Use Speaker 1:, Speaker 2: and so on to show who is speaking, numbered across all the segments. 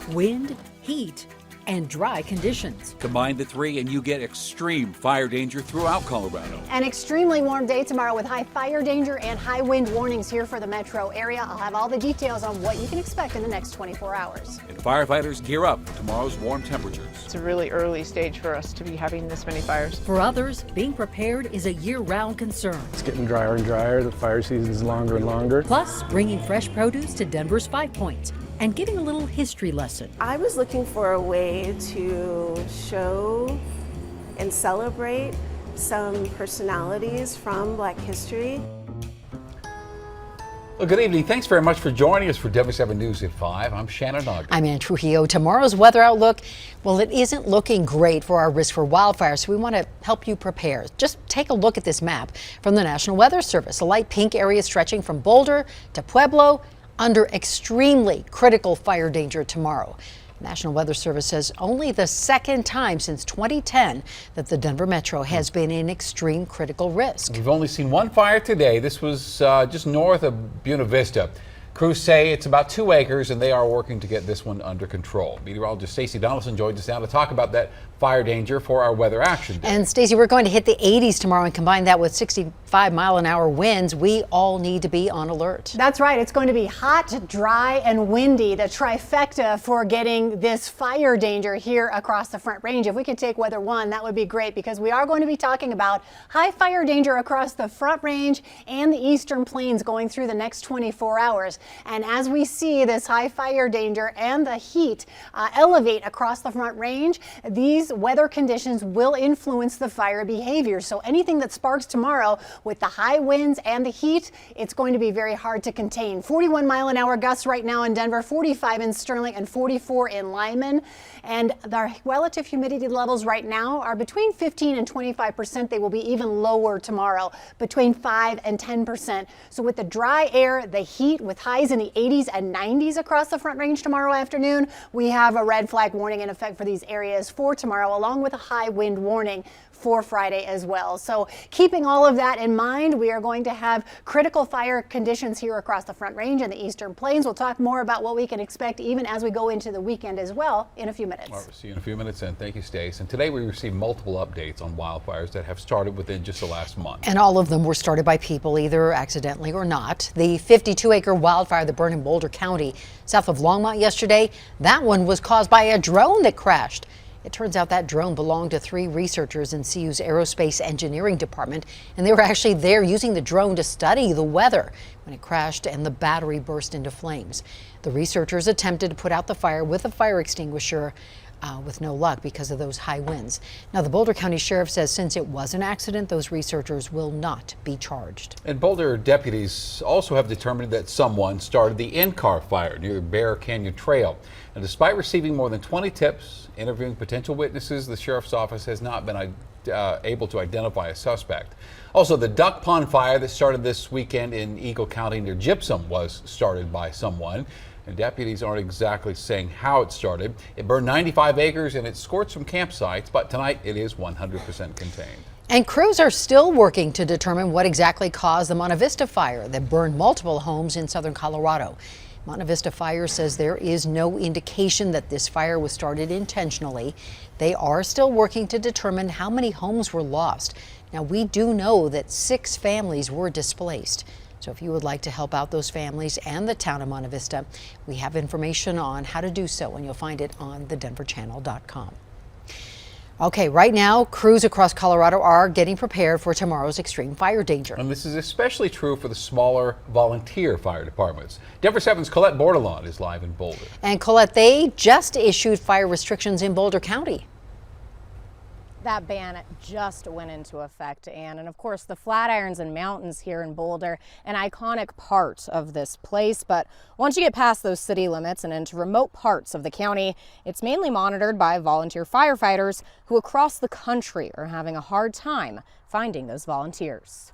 Speaker 1: wind, heat, and dry conditions.
Speaker 2: Combine the three and you get extreme fire danger throughout Colorado.
Speaker 3: An extremely warm day tomorrow with high fire danger and high wind warnings here for the metro area. I'll have all the details on what you can expect in the next 24 hours.
Speaker 2: And firefighters gear up for tomorrow's warm temperatures.
Speaker 4: It's a really early stage for us to be having this many fires.
Speaker 1: For others, being prepared is a year-round concern.
Speaker 5: It's getting drier and drier. The fire season is longer and longer.
Speaker 1: Plus, bringing fresh produce to Denver's 5 Points and getting a little history lesson.
Speaker 6: I was looking for a way to show and celebrate some personalities from Black history.
Speaker 7: Well, good evening. Thanks very much for joining us for Denver 7 News at 5. I'm Shannon Ogden.
Speaker 8: I'm Ann Trujillo. Tomorrow's weather outlook, well, it isn't looking great for our risk for wildfires, so we want to help you prepare. Just take a look at this map from the National Weather Service. A light pink area stretching from Boulder to Pueblo under extremely critical fire danger tomorrow. National Weather Service says only the second time since 2010 that the Denver Metro has been in extreme critical risk.
Speaker 7: We've only seen one fire today. This was just north of Buena Vista. Crews say it's about 2 acres and they are working to get this one under control. Meteorologist Stacey Donaldson joins us now to talk about that fire danger for our weather action day.
Speaker 8: And Stacey, we're going to hit the 80s tomorrow and combine that with 65-mile-an-hour winds. We all need to be on alert.
Speaker 3: That's right. It's going to be hot, dry, and windy, the trifecta for getting this fire danger here across the Front Range. If we could take weather one, that would be great, because we are going to be talking about high fire danger across the Front Range and the Eastern Plains going through the next 24 hours. And as we see this high fire danger and the heat elevate across the Front Range, these weather conditions will influence the fire behavior. So anything that sparks tomorrow with the high winds and the heat, it's going to be very hard to contain. 41-mile-an-hour gusts right now in Denver, 45 in Sterling, and 44 in Lyman. And the relative humidity levels right now are between 15 and 25%. They will be even lower tomorrow, between 5 and 10%. So with the dry air, the heat, with highs in the 80s and 90s across the Front Range tomorrow afternoon, we have a red flag warning in effect for these areas for tomorrow, along with a high wind warning for Friday as well. So keeping all of that in mind, we are going to have critical fire conditions here across the Front Range and the Eastern Plains. We'll talk more about what we can expect even as we go into the weekend as well in a few minutes.
Speaker 7: All right, we'll see you in a few minutes, and thank you, Stace. And today we received multiple updates on wildfires that have started within just the last month.
Speaker 8: And all of them were started by people, either accidentally or not. The 52-acre wildfire that burned in Boulder County south of Longmont yesterday, that one was caused by a drone that crashed. It turns out that drone belonged to 3 researchers in CU's Aerospace Engineering Department, and they were actually there using the drone to study the weather when it crashed and the battery burst into flames. The researchers attempted to put out the fire with a fire extinguisher with no luck because of those high winds. Now, the Boulder County Sheriff says since it was an accident, those researchers will not be charged.
Speaker 7: And Boulder deputies also have determined that someone started the in-car fire near the Bear Canyon Trail. And despite receiving more than 20 tips, interviewing potential witnesses, the sheriff's office has not been able to identify a suspect. Also, the Duck Pond fire that started this weekend in Eagle County near Gypsum was started by someone. And deputies aren't exactly saying how it started. It burned 95 acres and it scorched some campsites, but tonight it is 100% contained.
Speaker 8: And crews are still working to determine what exactly caused the Monte Vista fire that burned multiple homes in southern Colorado. Monte Vista Fire says there is no indication that this fire was started intentionally. They are still working to determine how many homes were lost. Now, we do know that 6 families were displaced. So if you would like to help out those families and the town of Monte Vista, we have information on how to do so, and you'll find it on thedenverchannel.com. Okay, right now, crews across Colorado are getting prepared for tomorrow's extreme fire danger.
Speaker 7: And this is especially true for the smaller volunteer fire departments. Denver 7's Colette Bordelon is live in Boulder.
Speaker 8: And Colette, they just issued fire restrictions in Boulder County.
Speaker 9: That ban just went into effect, Ann. And of course, the Flatirons and Mountains here in Boulder, an iconic part of this place. But once you get past those city limits and into remote parts of the county, it's mainly monitored by volunteer firefighters who across the country are having a hard time finding those volunteers.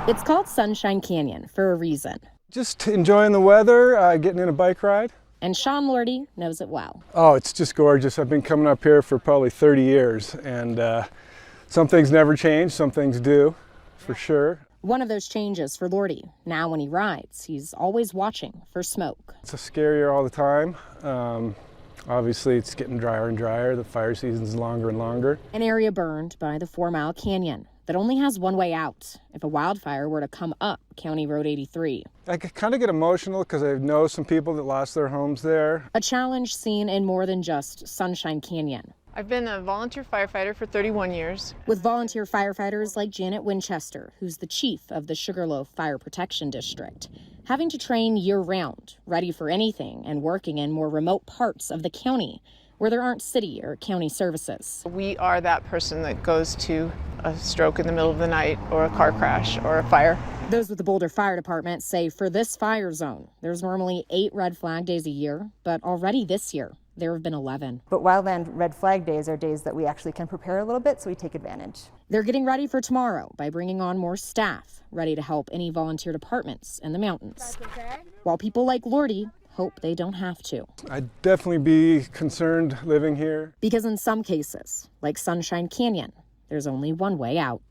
Speaker 9: It's called Sunshine Canyon for a reason.
Speaker 5: Just enjoying the weather, getting in a bike ride.
Speaker 9: And Sean Lordy knows it well.
Speaker 5: Oh, it's just gorgeous. I've been coming up here for probably 30 years, and some things never change, some things do, for sure.
Speaker 9: One of those changes for Lordy. Now when he rides, he's always watching for smoke.
Speaker 5: It's scarier all the time. Obviously, it's getting drier and drier. The fire season's longer and longer.
Speaker 9: An area burned by the 4 Mile Canyon that only has one way out if a wildfire were to come up County Road 83.
Speaker 5: I kind of get emotional because I know some people that lost their homes there.
Speaker 9: A challenge seen in more than just Sunshine Canyon.
Speaker 4: I've been a volunteer firefighter for 31 years.
Speaker 9: With volunteer firefighters like Janet Winchester, who's the chief of the Sugarloaf Fire Protection District, having to train year-round, ready for anything, and working in more remote parts of the county where there aren't city or county services.
Speaker 4: We are that person that goes to a stroke in the middle of the night or a car crash or a fire.
Speaker 9: Those with the Boulder Fire Department say for this fire zone, there's normally 8 red flag days a year, but already this year, there have been 11.
Speaker 10: But wildland red flag days are days that we actually can prepare a little bit, so we take advantage.
Speaker 9: They're getting ready for tomorrow by bringing on more staff, ready to help any volunteer departments in the mountains. While people like Lordy hope they don't have to.
Speaker 5: I'd definitely be concerned living here.
Speaker 9: Because in some cases, like Sunshine Canyon, there's only one way out.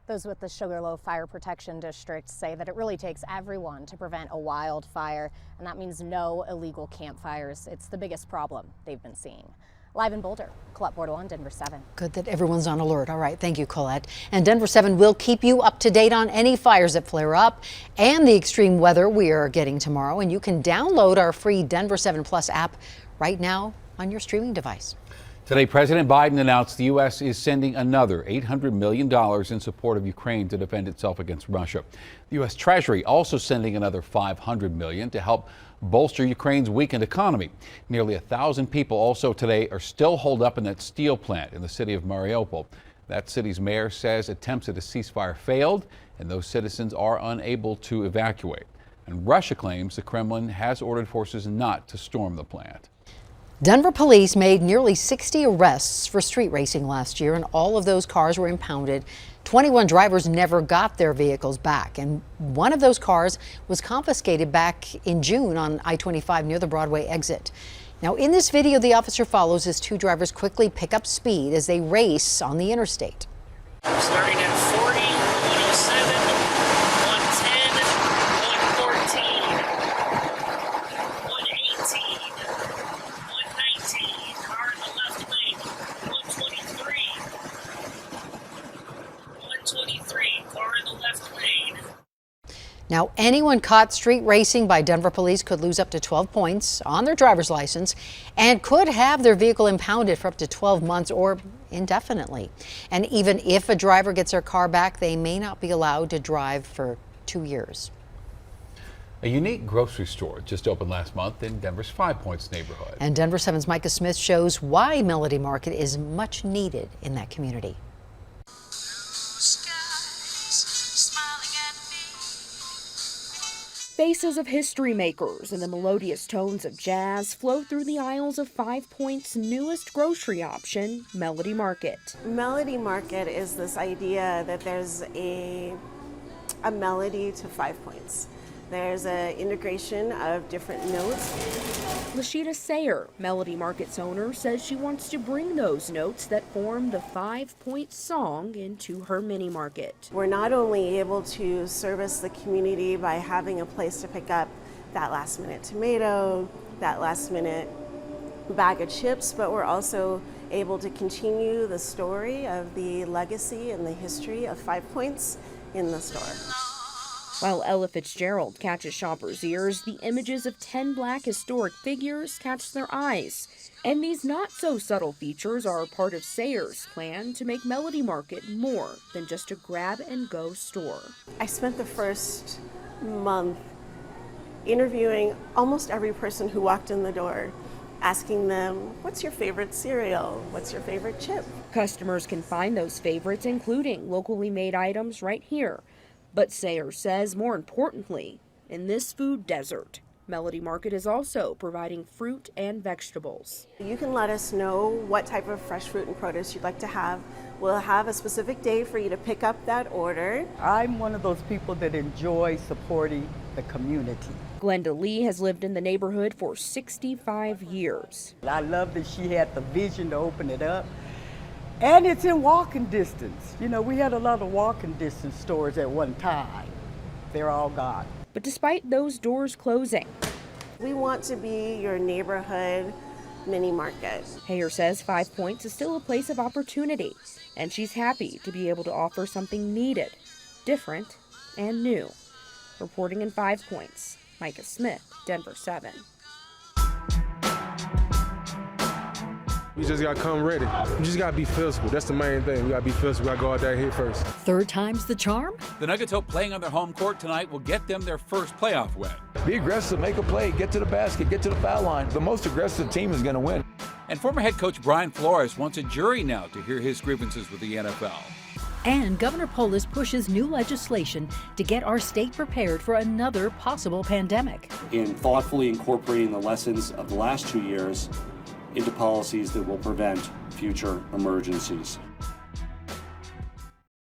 Speaker 9: Those with the Sugarloaf Fire Protection District say that it really takes everyone to prevent a wildfire, and that means no illegal campfires. It's the biggest problem they've been seeing. Live in Boulder, Colette Bordelon, Denver 7.
Speaker 8: Good that everyone's on alert. All right, thank you, Colette. And Denver 7 will keep you up to date on any fires that flare up and the extreme weather we are getting tomorrow. And you can download our free Denver 7 Plus app right now on your streaming device.
Speaker 7: Today, President Biden announced the U.S. is sending another $800 million in support of Ukraine to defend itself against Russia. The U.S. Treasury also sending another $500 million to help bolster Ukraine's weakened economy. Nearly 1,000 people also today are still holed up in that steel plant in the city of Mariupol. That city's mayor says attempts at a ceasefire failed and those citizens are unable to evacuate. And Russia claims the Kremlin has ordered forces not to storm the plant.
Speaker 8: Denver police made nearly 60 arrests for street racing last year, and all of those cars were impounded. 21 drivers never got their vehicles back, and one of those cars was confiscated back in June on I-25 near the Broadway exit. Now, in this video, the officer follows as 2 drivers quickly pick up speed as they race on the interstate.
Speaker 11: Starting at 40, 107, 110, 114, 118, 119, car in the left lane, 123, 123, car in the left lane.
Speaker 8: Now, anyone caught street racing by Denver police could lose up to 12 points on their driver's license and could have their vehicle impounded for up to 12 months or indefinitely. And even if a driver gets their car back, they may not be allowed to drive for 2 years.
Speaker 7: A unique grocery store just opened last month in Denver's 5 Points neighborhood.
Speaker 8: And Denver 7's Micah Smith shows why Melody Market is much needed in that community.
Speaker 12: Faces of history makers and the melodious tones of jazz flow through the aisles of 5 Points' newest grocery option, Melody Market.
Speaker 6: Melody Market is this idea that there's a melody to 5 Points. There's an integration of different notes.
Speaker 12: Lashita Sayer, Melody Market's owner, says she wants to bring those notes that form the 5 Point song into her mini market.
Speaker 6: We're not only able to service the community by having a place to pick up that last minute tomato, that last minute bag of chips, but we're also able to continue the story of the legacy and the history of 5 Points in the store.
Speaker 12: While Ella Fitzgerald catches shoppers' ears, the images of 10 Black historic figures catch their eyes. And these not-so-subtle features are part of Sayer's plan to make Melody Market more than just a grab-and-go store.
Speaker 6: I spent the first month interviewing almost every person who walked in the door, asking them, what's your favorite cereal? What's your favorite chip?
Speaker 12: Customers can find those favorites, including locally made items, right here. But Sayer says, more importantly, in this food desert, Melody Market is also providing fruit and vegetables.
Speaker 6: You can let us know what type of fresh fruit and produce you'd like to have. We'll have a specific day for you to pick up that order.
Speaker 13: I'm one of those people that enjoy supporting the community.
Speaker 12: Glenda Lee has lived in the neighborhood for 65 years.
Speaker 13: I love that she had the vision to open it up. And it's in walking distance. You know, we had a lot of walking distance stores at one time. They're all gone.
Speaker 12: But despite those doors closing,
Speaker 6: We want to be your neighborhood mini market.
Speaker 12: Hayer says 5 Points is still a place of opportunity, and she's happy to be able to offer something needed, different, and new. Reporting in 5 Points, Micah Smith, Denver 7.
Speaker 5: We just gotta come ready. We just gotta be physical. That's the main thing. We gotta be physical. We gotta go out there and hit first.
Speaker 1: Third time's the charm?
Speaker 2: The Nuggets hope playing on their home court tonight will get them their first playoff win.
Speaker 14: Be aggressive, make a play, get to the basket, get to the foul line. The most aggressive team is going to win.
Speaker 2: And former head coach Brian Flores wants a jury now to hear his grievances with the NFL.
Speaker 1: And Governor Polis pushes new legislation to get our state prepared for another possible pandemic.
Speaker 15: In thoughtfully incorporating the lessons of the last 2 years into policies that will prevent future emergencies.